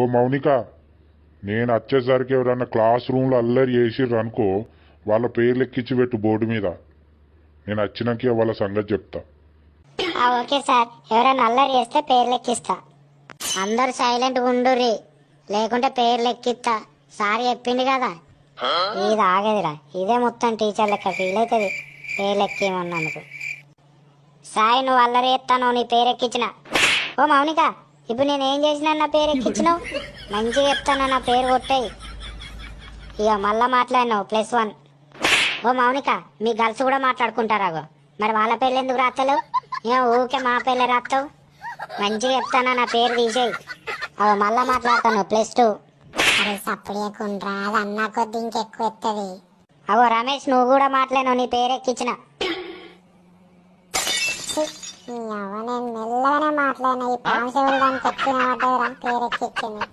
ఓ మౌనిక, నేను వచ్చేసరికి ఎవరన్నా క్లాస్ రూమ్లో అల్లరి చేసిర్రు అనుకో, వాళ్ళ పేర్లు ఎక్కించి పెట్టు బోర్డు మీద. నేను వచ్చినాక వాళ్ళ సంగతి చెప్తా. ఓకే సార్, ఎవరైనా అల్లరి చేస్తే పేర్లు ఎక్కిస్తా. అందరు సైలెంట్గా ఉండుర్రి, లేకుంటే పేర్లు ఎక్కిస్తా. సార్ చెప్పిండు కదా. ఇది ఆగదురా, ఇదే మొత్తం టీచర్ లెక్క ఫీల్ అవుతుంది పేర్లు ఎక్కిమన్నందుకు. సాయి, నువ్వు అల్లరి చేస్తాను, నీ పేరు ఎక్కించిన. ఓ మౌనిక, ఇప్పుడు నేను ఏం చేసినా నా పేరు ఎక్కించినావు? మంచిగా చెప్తాను, నా పేరు కొట్టాయి. ఇక మళ్ళా మాట్లాడినావు +1. ఓ మౌనిక, మీ గర్ల్స్ కూడా మాట్లాడుకుంటారాగో, మరి వాళ్ళ పేర్లు ఎందుకు రాస్తలేవు? ఏం ఊకే మా పేర్లే రాస్తావు? మంచిగా చెప్తానా, నా పేరు తీసేయి. అవి మళ్ళా మాట్లాడతాను +2. అరే సప్పుడు చేయకుండా, అది అన్నా కొద్ది ఇంకెక్కువ ఎత్తది. అవో రమేష్, నువ్వు కూడా మాట్లాడినావు, నీ పేరు ఎక్కించిన. నేను మెల్లగానే మాట్లాడినా, ఈ పాంశవులు దానికి ఎక్కిన పడ్డదిరా, పేరు ఎక్కిచ్చింది.